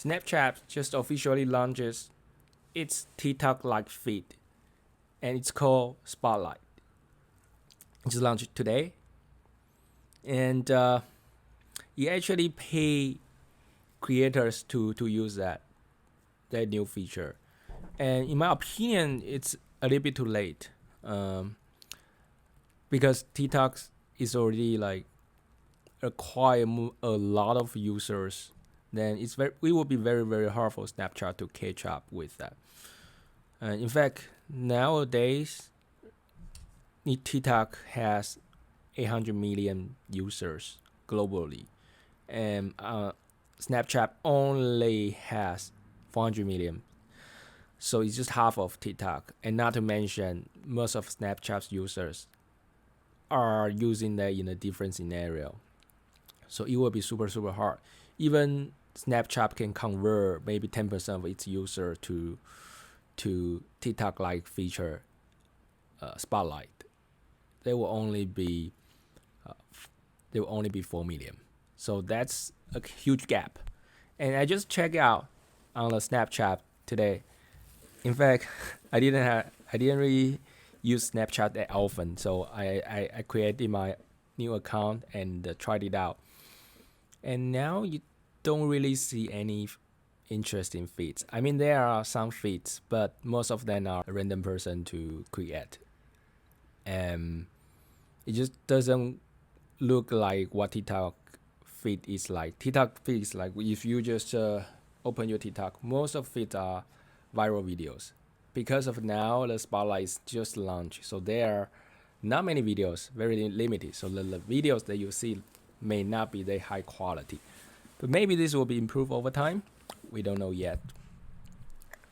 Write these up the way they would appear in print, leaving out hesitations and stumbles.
Snapchat just officially launches its TikTok-like feed, and it's called Spotlight. It just launched today, and you actually pay creators to use that new feature. And in my opinion, it's a little bit too late, because TikTok is already like acquire a lot of users. Then it will be very very hard for Snapchat to catch up with that. In fact, nowadays, TikTok has 800 million users globally, and Snapchat only has 400 million. So it's just half of TikTok, and not to mention most of Snapchat's users are using that in a different scenario. So it will be super super hard. Even Snapchat can convert maybe 10% of its user to TikTok like feature, Spotlight. They will only be 4 million. So that's a huge gap. And I just checked out on the Snapchat today. In fact, I didn't really use Snapchat that often, so I created my new account and tried it out. And now you don't really see any interesting feeds. I mean, there are some feeds, but most of them are a random person to create, and it just doesn't look like what TikTok feed is like. TikTok feed is like if you just open your TikTok, most of it are viral videos. Because of now, the Spotlight is just launched, so there are not many videos, very limited. So the videos that you see may not be that high quality, but maybe this will be improved over time. We don't know yet.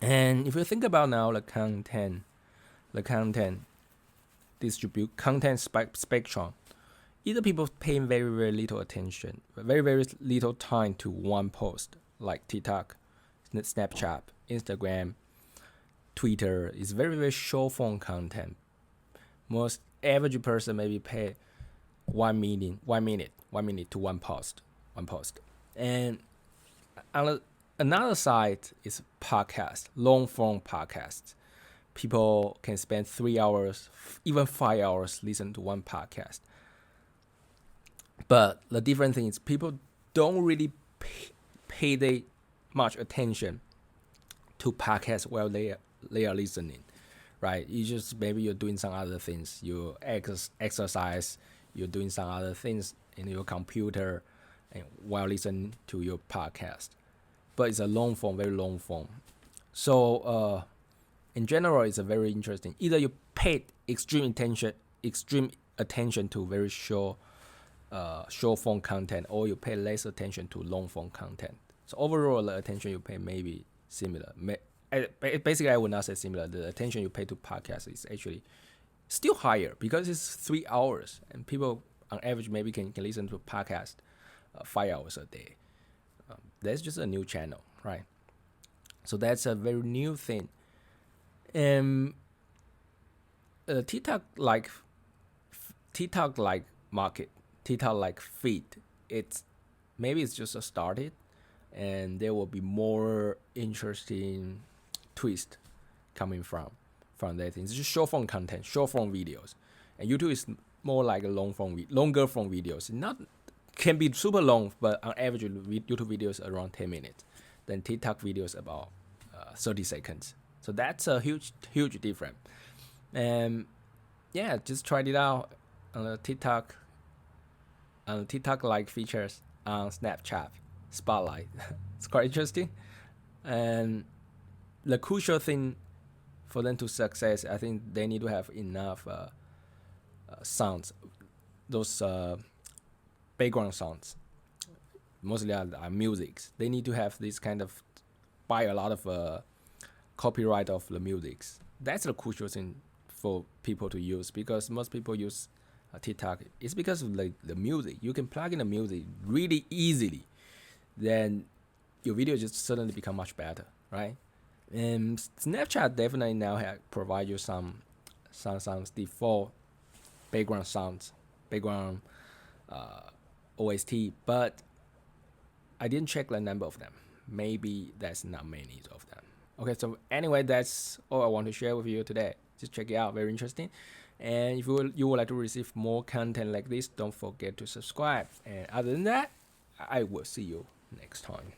And if you think about now the content spectrum, either people pay very very little attention, very very little time to one post, like TikTok, Snapchat, Instagram, Twitter is very very short form content. Most average person maybe pay 1 minute to one post. And on another side is podcast, long form podcasts. People can spend 3 hours, even 5 hours, listen to one podcast. But the different thing is people don't really pay that much attention to podcasts while they are listening, right? You just maybe you're doing some other things. You exercise. You're doing some other things in your computer, and while listening to your podcast. But it's a long form, very long form. So in general, it's a very interesting. Either you paid extreme attention to very short form content, or you pay less attention to long form content. So overall, the attention you pay may be similar. Basically, I would not say similar. The attention you pay to podcasts is actually still higher because it's 3 hours, and people on average maybe can listen to a podcast 5 hours a day. That's just a new channel, right? So that's a very new thing. And TikTok like market, TikTok like feed, it's just a started, and there will be more interesting twist coming from that thing. It's just short form content, short form videos, and YouTube is more like a longer form videos. Not can be super long, but on average YouTube videos around 10 minutes. Then TikTok videos about 30 seconds. So that's a huge difference. And yeah, just tried it out on the TikTok like features on Snapchat Spotlight. It's quite interesting. And the crucial thing for them to success, I think they need to have enough sounds, those background sounds, mostly are musics. They need to have this kind of buy a lot of copyright of the musics. That's the crucial thing for people to use, because most people use TikTok. It's because of the music. You can plug in the music really easily, then your video just suddenly become much better, right? And Snapchat definitely now provide you some default background sounds, background OST, but I didn't check the number of them. maybe that's not many of them. Okay, so anyway, that's all I want to share with you today. Just check it out, very interesting. And if you would like to receive more content like this, don't forget to subscribe. And other than that, I will see you next time.